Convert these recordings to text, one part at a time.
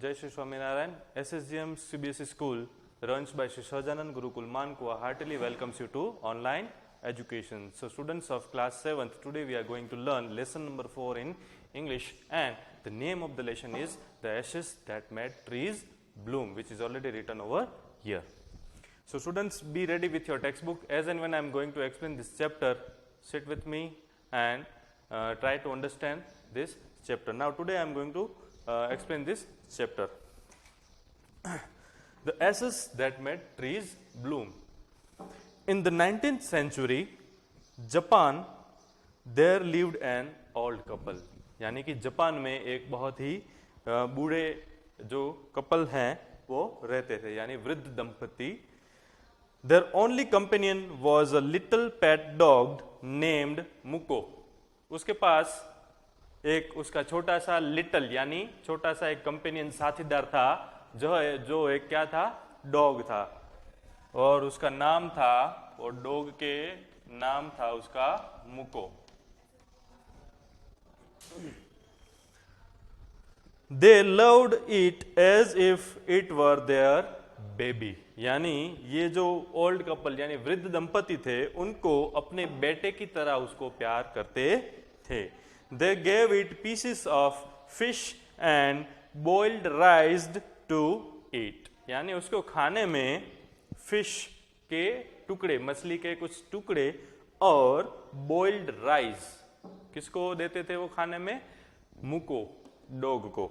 Jai Shri Swaminarayan. SSGM CBSE School, runs by Shri Sahajanand Gurukul Mankua, heartily welcomes you to online education. So students of class 7th, today we are going to learn lesson number 4 in English, and the name of the lesson is The Ashes That Made Trees Bloom, which is already written over here. So students, be ready with your textbook. As and when I am going to explain this chapter, sit with me and try to understand this chapter. Now today I am going to explain this chapter. The ashes that made trees bloom. In the 19th century, Japan, there lived an old couple. यानी कि Japan में एक बहुत ही बूढ़े जो couple हैं वो रहते थे, यानी वृद्ध दंपति. Their only companion was a little pet dog named Muko. उसके पास एक उसका छोटा सा लिटल यानी छोटा सा एक कंपेनियन साथीदार था जो एक क्या था, डॉग था, और उसका नाम था, और डॉग के नाम था उसका मुको. They loved it as if it were their baby. यानी ये जो ओल्ड कपल यानी वृद्ध दंपति थे, उनको अपने बेटे की तरह उसको प्यार करते थे. They gave it pieces of fish and boiled rice to eat. यानी उसको खाने में फिश के टुकड़े, मछली के कुछ टुकड़े और बॉइल्ड राइस किसको देते थे वो खाने में? मुको, डॉग को.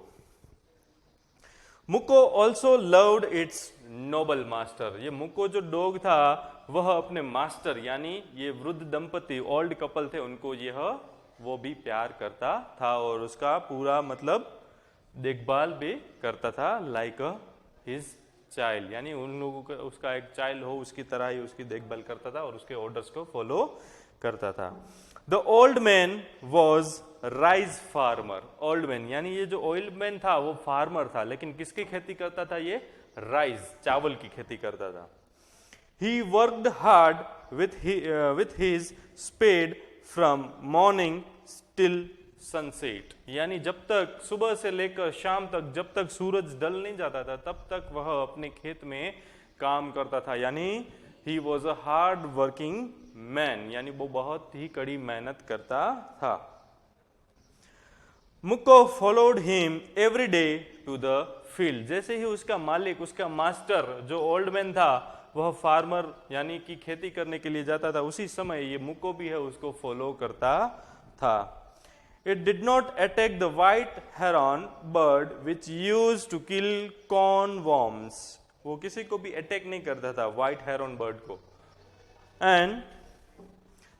Muko also loved its noble master. ये मुको जो डॉग था वह अपने मास्टर यानी ये वृद्ध दंपति ओल्ड कपल थे उनको यह वो भी प्यार करता था और उसका पूरा मतलब देखभाल भी करता था, लाइक हिज चाइल्ड. यानी उन लोगों का उसका एक चाइल्ड हो उसकी तरह ही उसकी देखभाल करता था और उसके ऑर्डर्स को फॉलो करता था. The old man was rice farmer. Old man यानी ये जो ओल्ड मैन था वो फार्मर था, लेकिन किसकी खेती करता था? ये राइस, चावल की खेती करता था. He worked hard with his spade from morning till sunset. यानी जब तक सुबह से लेकर शाम तक जब तक सूरज ढल नहीं जाता था तब तक वह अपने खेत में काम करता था. यानी he was a hard working man, यानी वो बहुत ही कड़ी मेहनत करता था. Muko followed him every day to the field. जैसे ही उसका मालिक, उसका मास्टर जो ओल्ड मैन था वह फार्मर यानी कि खेती करने के लिए जाता था, उसी समय ये मुको भी है उसको फॉलो करता था. It did not attack the white heron bird which use to kill corn worms. वो किसी को भी अटैक नहीं करता था, व्हाइट हेरॉन बर्ड को. And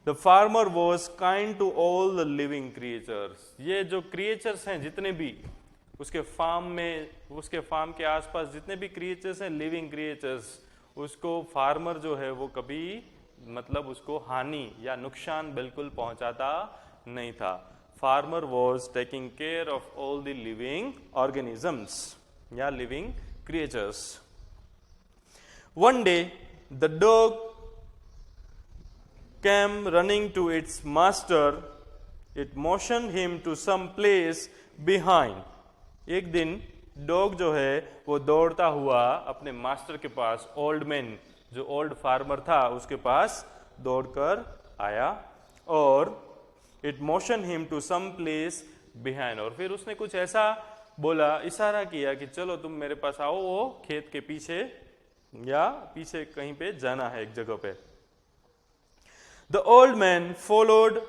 the farmer was kind to all the living creatures. ये जो क्रिएचर्स हैं जितने भी उसके फार्म में, उसके फार्म के आसपास जितने भी क्रिएचर्स हैं, लिविंग क्रिएचर्स, उसको फार्मर जो है वो कभी मतलब उसको हानि या नुकसान बिल्कुल पहुंचाता नहीं था. Farmer was taking care of all the living organisms या living creatures. One day the dog came running to its master. It motioned him to some place behind. एक दिन डॉग जो है वो दौड़ता हुआ अपने मास्टर के पास, ओल्ड मैन जो ओल्ड फार्मर था उसके पास दौड़कर आया, और it motion him to some place behind. और फिर उसने कुछ ऐसा बोला, इशारा किया कि चलो तुम मेरे पास आओ, वो खेत के पीछे या पीछे कहीं पे जाना है एक जगह पे. The old man followed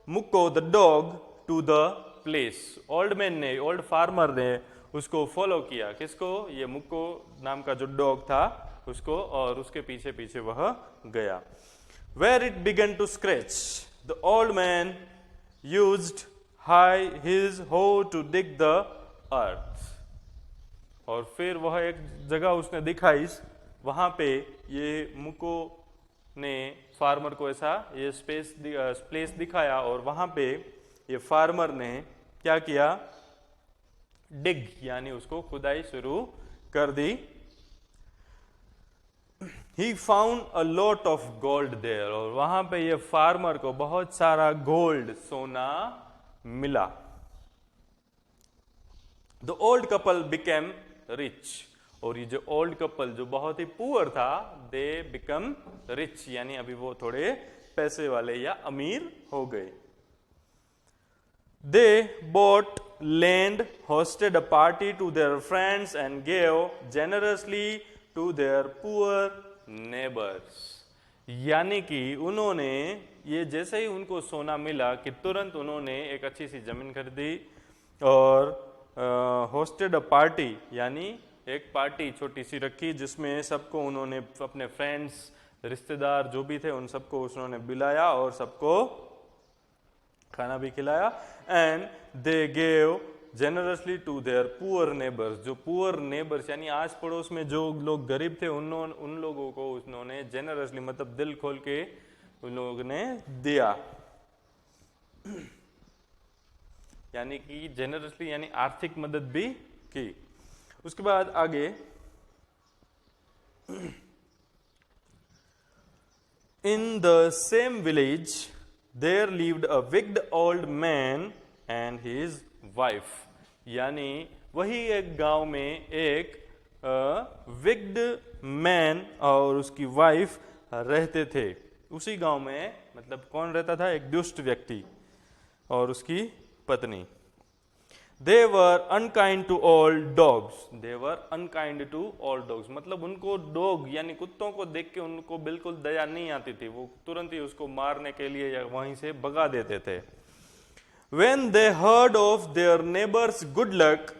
Muko the dog to the place. Old man ने, ओल्ड फार्मर ने उसको फॉलो किया. किसको? ये मुको नाम का जो डॉग था उसको, और उसके पीछे पीछे वह गया. Where it began to scratch the old man used his hoe to dig the earth. और फिर वह एक जगह उसने दिखाई, वहां पे ये मुको ने फार्मर को ऐसा ये प्लेस दिखाया, और वहां पे ये फार्मर ने क्या किया? डिग यानी उसको खुदाई शुरू कर दी. He found a lot of gold there. और वहां पे ये फार्मर को बहुत सारा गोल्ड, सोना मिला. The old couple became rich, और ये जो ओल्ड कपल जो बहुत ही पुअर था, दे बिकम रिच, यानी अभी वो थोड़े पैसे वाले या अमीर हो गए। दे bought land, hosted a party to their friends and gave generously to their poor neighbors। यानी कि उन्होंने, ये जैसे ही उनको सोना मिला कि तुरंत उन्होंने एक अच्छी सी जमीन खरीदी और होस्टेड अ पार्टी, यानी एक पार्टी छोटी सी रखी जिसमें सबको उन्होंने, अपने फ्रेंड्स, रिश्तेदार जो भी थे उन सबको उन्होंने बुलाया और सबको खाना भी खिलाया। And they gave generously to their poor neighbours, जो पुअर नेबर्स यानी आस पड़ोस में जो लोग गरीब थे उन लोगों को उन्होंने जेनरसली मतलब दिल खोल के उन लोगों ने दिया, यानी कि जेनरसली यानी आर्थिक मदद भी की। उसके बाद आगे in the same village there lived a wicked old man and his wife, यानी वही एक गांव में एक विग्ड मैन और उसकी वाइफ रहते थे। उसी गांव में मतलब कौन रहता था? एक दुष्ट व्यक्ति और उसकी पत्नी। They were unkind to all dogs. They were unkind to all dogs. मतलब उनको डॉग यानी कुत्तों को देख के उनको बिल्कुल दया नहीं आती थी, वो तुरंत ही उसको मारने के लिए या वहीं से भगा देते थे। When they heard of their neighbor's good luck,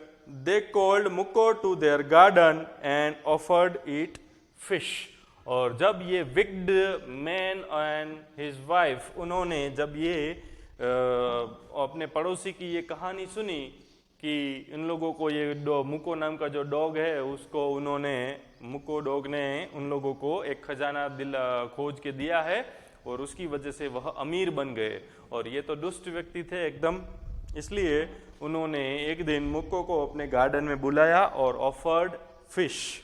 they called Mukko to their garden and offered it fish. और जब ये विग्ड मैन एंड हिज वाइफ, उन्होंने जब ये अपने पड़ोसी की ये कहानी सुनी कि इन लोगों को ये मुको नाम का जो डॉग है उसको उन्होंने, मुको डॉग ने उन लोगों को एक खजाना खोज के दिया है और उसकी वजह से वह अमीर बन गए, और ये तो दुष्ट व्यक्ति थे एकदम, इसलिए उन्होंने एक दिन मुक्को को अपने गार्डन में बुलाया और ऑफर्ड फिश,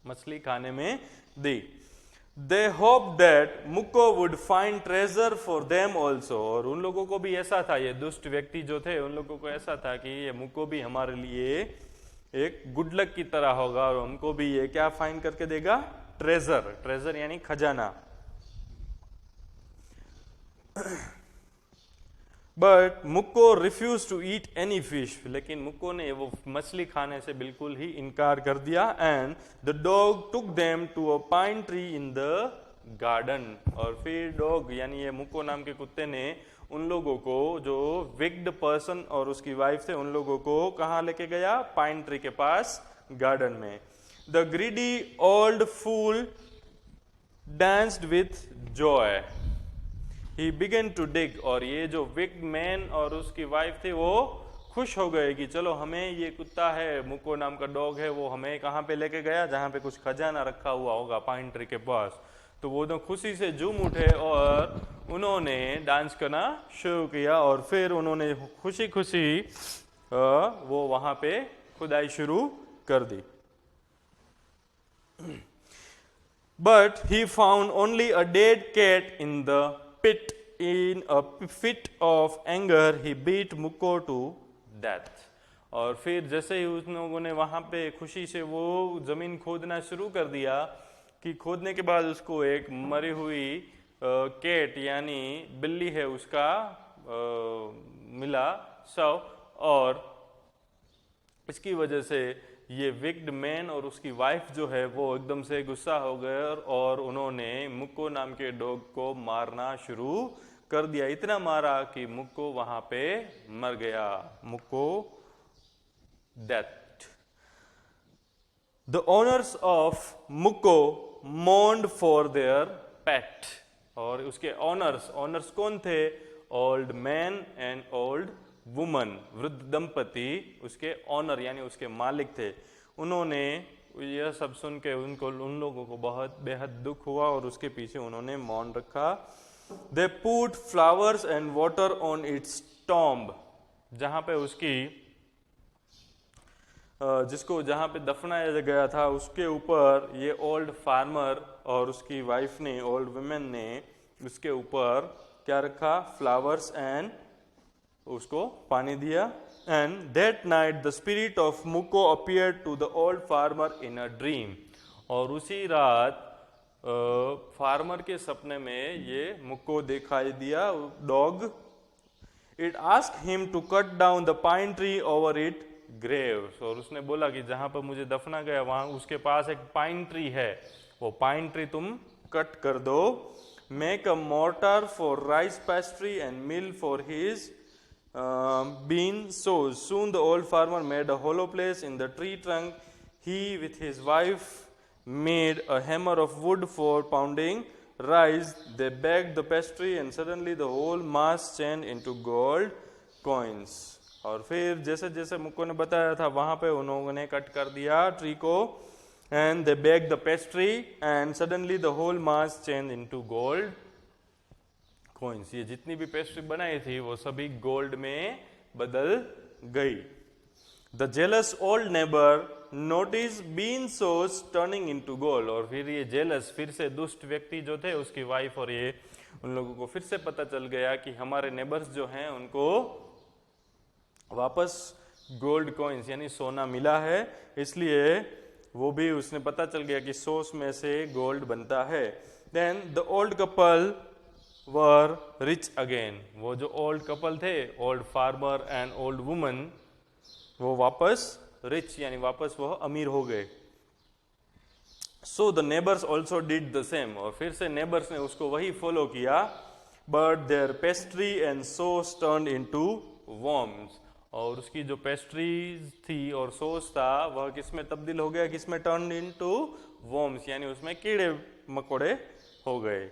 मछली खाने में दी। They hoped that Mukko would find treasure for them also, और उन लोगों को भी ऐसा था, ये दुष्ट व्यक्ति जो थे उन लोगों को ऐसा था कि ये मुक्को भी हमारे लिए एक गुड लक की तरह होगा और हमको भी ये क्या फाइंड करके देगा? ट्रेजर। ट्रेजर यानी खजाना। But Muko refuse to eat any fish, लेकिन मुक्को ने वो मछली खाने से बिल्कुल ही इनकार कर दिया। And the dog took them to a pine tree in the garden, और फिर डॉग यानी ये मुक्को नाम के कुत्ते ने उन लोगों को, जो विग्ड पर्सन और उसकी वाइफ थे, उन लोगों को कहाँ लेके गया? पाइन ट्री के पास, गार्डन में। The greedy old fool danced with joy, He began to dig, और ये जो विग्ड मैन और उसकी वाइफ थे वो खुश हो गए कि चलो हमें ये कुत्ता है, मुक्को नाम का डॉग है, वो हमें कहाँ पे लेके गया? जहाँ पे कुछ खजाना रखा हुआ होगा पाइन ट्री के पास। तो वो तो खुशी से झूम उठे और उन्होंने डांस करना शुरू किया, और फिर उन्होंने खुशी खुशी वो वहाँ पे खुदाई शुरू कर दी। But he found only a dead cat in the pit. In a fit of anger, he beat Mukko to death. और फिर जैसे ही उन लोगों ने वहाँ पे खुशी से वो जमीन खोदना शुरू कर दिया कि खोदने के बाद उसको एक मरी हुई कैट यानी बिल्ली है उसका मिला शव, और इसकी वजह से ये विग्ड मैन और उसकी वाइफ जो है वो एकदम से गुस्सा हो गए और उन्होंने मुक्को नाम के डॉग को मारना शुरू कर दिया। इतना मारा कि मुक्को वहां पे मर गया। Muko death. The owners of Muko mourned for their pet, और उसके ऑनर्स कौन थे? Old man and old woman, वृद्ध दंपति उसके ऑनर यानी उसके मालिक थे। उन्होंने यह सब सुन के उन लोगों को बहुत बेहद दुख हुआ और उसके पीछे उन्होंने मौन रखा। They put flowers and water on it's tomb, जहां पे उसकी जिसको जहां पे दफनाया गया था उसके ऊपर ये ओल्ड फार्मर और उसकी वाइफ ने, ओल्ड वुमेन ने उसके ऊपर क्या रखा? फ्लावर्स एंड उसको पानी दिया And that night the spirit of Mukko appeared to the old farmer in a dream. और उसी रात फार्मर के सपने में ये मुक्को दिखाई दिया, dog. It asked him to cut down the pine tree over it graves. और उसने बोला कि जहां पर मुझे दफना गया वहां उसके पास एक पाइन ट्री है, वो पाइन ट्री तुम कट कर दो. Make a mortar for rice pastry and mill for his bean sows. Soon the old farmer made a hollow place in the tree trunk. He with his wife made a hammer of wood for pounding rice. They baked the pastry and suddenly the whole mass changed into gold coins. और फिर जैसे जैसे मुक्को ने बताया था वहां पे उन्होंने कट कर दिया ट्री को, and they baked the pastry and suddenly the whole mass changed into gold coins. ये जितनी भी पेस्ट्री बनाई थी वो सभी गोल्ड में बदल गई. The jealous old neighbor noticed bean sows turning into gold. और फिर ये जेलस, फिर से दुष्ट व्यक्ति जो थे उसकी वाइफ और ये उन लोगों को फिर से पता चल गया कि हमारे नेबर्स जो हैं उनको वापस गोल्ड कॉइन्स यानी सोना मिला है, इसलिए वो भी उसने पता चल गया कि सोस में से गोल्ड बनता है. Then the old couple were rich again. वो जो ओल्ड कपल थे, old farmer and old woman, वो वापस रिच यानी वापस वो अमीर हो गए. So the neighbours also did the same. और फिर से नेबर्स ने उसको वही फॉलो किया. But their pastry and sauce turned into worms. और उसकी जो पेस्ट्रीज थी और सोस था वह किसमें तब्दील हो गया, किसमें टर्न इनटू वर्म्स यानी उसमें कीड़े मकोड़े हो गए.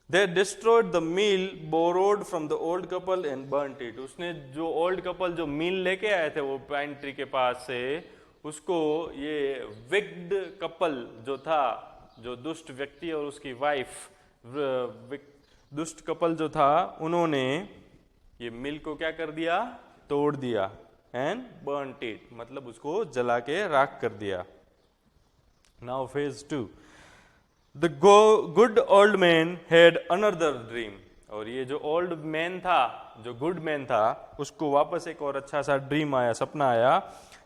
They destroyed the meal borrowed from the old couple and burnt it. उसने जो ओल्ड कपल जो मील लेके आए थे वो पाइन ट्री के पास से, उसको ये विक्ड कपल जो था, जो दुष्ट व्यक्ति और उसकी वाइफ, दुष्ट कपल जो था, उन्होंने ये मिल को क्या कर दिया, तोड़ दिया. एंड बर्न्ट इट मतलब उसको जला के राख कर दिया. Now phase 2. The good old man had another dream. और ये जो ओल्ड मैन था, जो गुड मैन था, उसको वापस एक और अच्छा सा ड्रीम आया, सपना आया.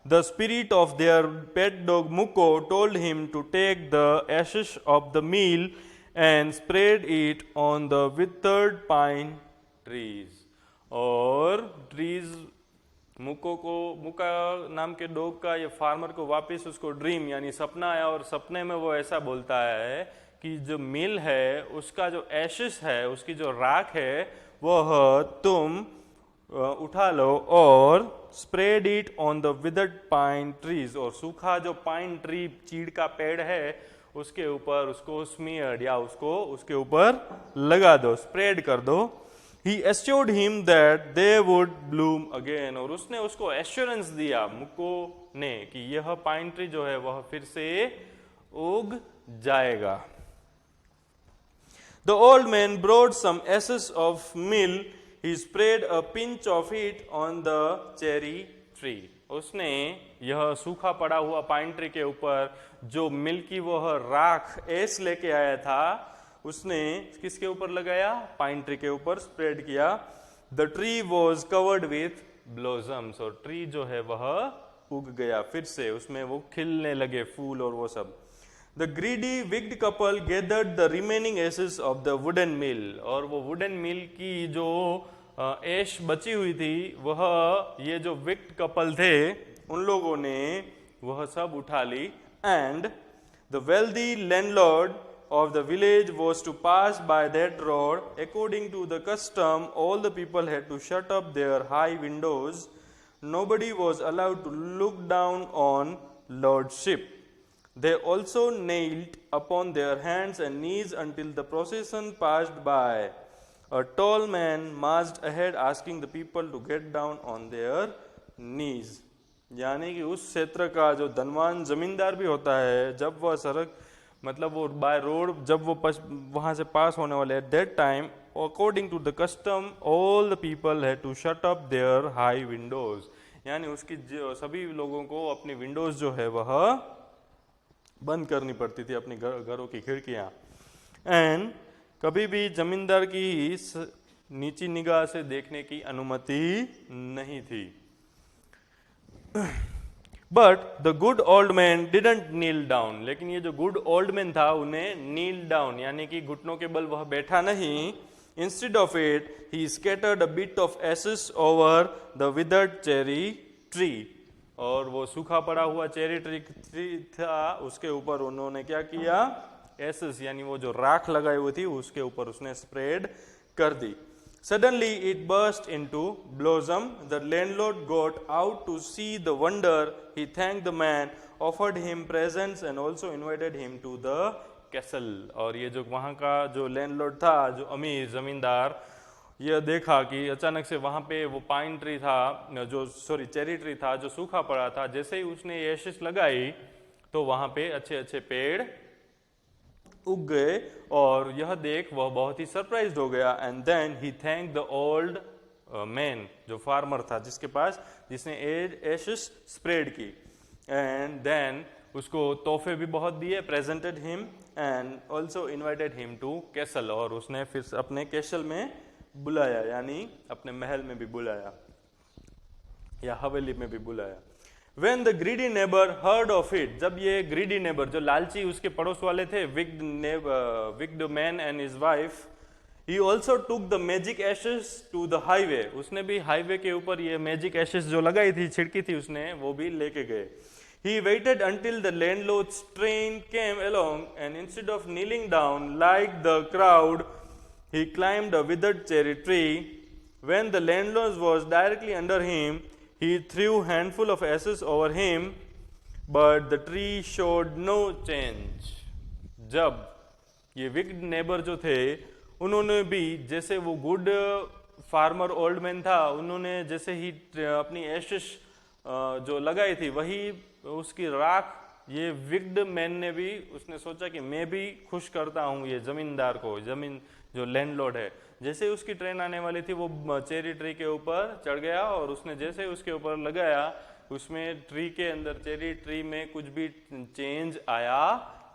The spirit of their pet dog Mukko told him to take the ashes of the meal and spread it on the withered pine trees. और ट्रीज मुक्का नाम के डॉग का, ये फार्मर को वापस उसको ड्रीम यानी सपना आया. और सपने में वो ऐसा बोलता है कि जो मिल है उसका जो एशेस है, उसकी जो राख है, वह तुम उठा लो और spread it on the withered pine trees. और सूखा जो पाइन ट्री चीड़ का पेड़ है उसके ऊपर उसको स्मीयर्ड या उसको उसके ऊपर लगा दो, स्प्रेड कर दो. He assured him that they would bloom again. और उसने उसको एश्योरेंस दिया मुक्को ने कि यह पाइन ट्री जो है वह फिर से उग जाएगा. The old man brought some ashes of meal. He spread a pinch of it on the cherry tree. उसने यह सूखा पड़ा हुआ पाइन ट्री के ऊपर जो मिल की वह राख एस लेके आया था, उसने किसके ऊपर लगाया, पाइन ट्री के ऊपर स्प्रेड किया. The tree was covered with blossoms. और ट्री जो है वह उग गया, फिर से उसमें वो खिलने लगे फूल और वो सब. The greedy wicked couple gathered the remaining ashes of the wooden mill. और वो वुडन मिल की जो एश बची हुई थी, वह ये जो विग्ड कपल थे उन लोगों ने वह सब उठा ली. And the wealthy landlord of the village was to pass by that road. According to the custom, all the people had to shut up their high windows. Nobody was allowed to look down on lordship. They also knelt upon their hands and knees until the procession passed by. A tall man marched ahead asking the people to get down on their knees. यानी कि उस क्षेत्र का जो धनवान जमींदार भी होता है, जब वह सड़क मतलब वो बाय रोड जब वो वहां से पास होने वाले, at that time according to the custom all the people had to shut up their high windows. यानी उसकी सभी लोगों को अपनी विंडोज जो है वह बंद करनी पड़ती थी, अपनी घरों की खिड़कियां. एंड कभी भी जमींदार की नीची निगाह से देखने की अनुमति नहीं थी. But the good old man didn't kneel down, लेकिन ये जो गुड ओल्ड मैन था उन्हें नील डाउन यानी कि घुटनों के बल वह बैठा नहीं. Instead of it he scattered a bit of ashes over the withered cherry tree. और वो सूखा पड़ा हुआ चेरी ट्री था, उसके ऊपर उन्होंने क्या किया, एसेस यानी वो जो राख लगाई हुई थी उसके ऊपर उसने स्प्रेड कर दी. Suddenly it burst into blossom. The landlord got out to see the wonder. He thanked the man, offered him presents and also invited him to the castle. और ये जो वहाँ का जो लैंडलॉर्ड था, जो अमीर जमींदार, यह देखा कि अचानक से वहाँ पे वो पाइन ट्री था, जो चेरी ट्री था जो सूखा पड़ा था. जैसे ही उसने ये एशिश लगाई तो वहाँ पे अच्छे अच्छे पेड़ उग गए और यह देख वह बहुत ही सरप्राइज्ड हो गया. And then he thank the old man, जो फार्मर था जिसने एशिस स्प्रेड की. एंड देन उसको तोहफे भी बहुत दिए, presented him and also invited him to castle. और उसने फिर अपने कैसल में बुलाया, यानी अपने महल में भी बुलाया या हवेली में भी बुलाया. When the greedy neighbor heard of it, जब ये greedy neighbor, जो लालची उसके पड़ोस वाले थे, wicked man and his wife, he also took the magic ashes to the highway. उसने भी हाईवे के ऊपर ये magic ashes जो लगाई थी, छिड़की थी उसने, वो भी लेके गए. He waited until the landlord's train came along, and instead of kneeling down like the crowd, he climbed a withered cherry tree. When the landlord was directly under him, he threw handful of ashes over him, but the tree showed no change. जब ये wicked neighbour जो थे उन्होंने भी, जैसे वो good farmer old man था, उन्होंने जैसे ही अपनी एशिश जो लगाई थी वही उसकी राख, ये विक्ड मैन ने भी, उसने सोचा कि मैं भी खुश करता हूँ ये जमींदार को, जमीन जो लैंडलॉर्ड है. जैसे उसकी ट्रेन आने वाली थी वो चेरी ट्री के ऊपर चढ़ गया और उसने जैसे उसके ऊपर लगाया, उसमें ट्री के अंदर, चेरी ट्री में कुछ भी चेंज आया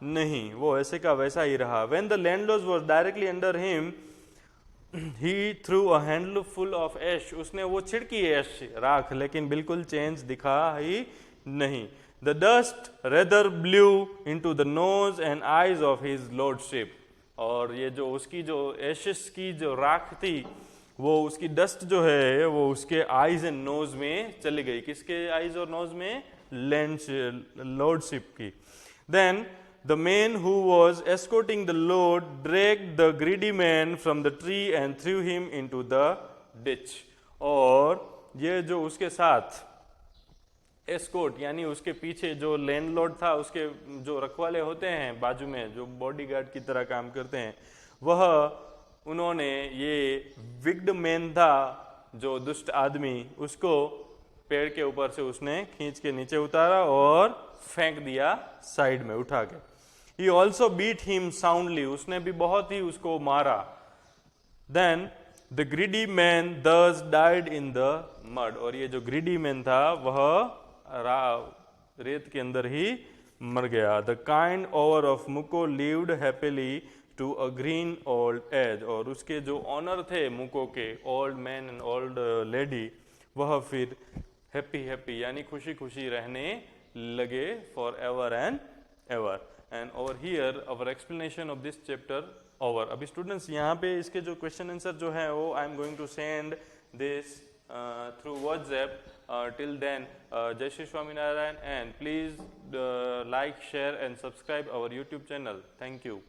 नहीं, वो ऐसे का वैसा ही रहा. When the landlord was directly under him, he threw a handful of ash. उसने वो छिड़की एश, राख, लेकिन बिल्कुल चेंज दिखा ही नहीं. The dust rather blew into the nose and eyes of his lordship. और ये जो उसकी जो एशिस की जो राख थी, वो उसकी डस्ट जो है वो उसके आईज एंड नोज में चली गई. किसके आईज और नोज में? लॉर्डशिप की. Then the man who was escorting the lord dragged the greedy man from the tree and threw him into the ditch. और ये जो उसके साथ एस्कॉर्ट यानी उसके पीछे जो लैंडलॉर्ड था, उसके जो रखवाले होते हैं बाजू में, जो बॉडीगार्ड की तरह काम करते हैं, वह उन्होंने ये विक्ड मैन था जो दुष्ट आदमी, उसको पेड़ के ऊपर से उसने खींच के नीचे उतारा और फेंक दिया साइड में उठा के. He also beat him soundly. उसने भी बहुत ही उसको मारा. Then the greedy man thus died in the mud. और ये जो greedy man था वह रेत के अंदर ही मर गया. The kind over of Muko lived happily to a green old age. और उसके जो ऑनर थे मुको के, old man and old lady, वह फिर हैप्पी यानी खुशी खुशी रहने लगे for ever and ever. And over here our explanation of this chapter over. अभी स्टूडेंट्स यहाँ पे इसके जो क्वेश्चन आंसर जो है वो I am going to send this through WhatsApp. Till then, Jai Shri Swaminarayan, and please like, share and subscribe our YouTube channel. Thank you.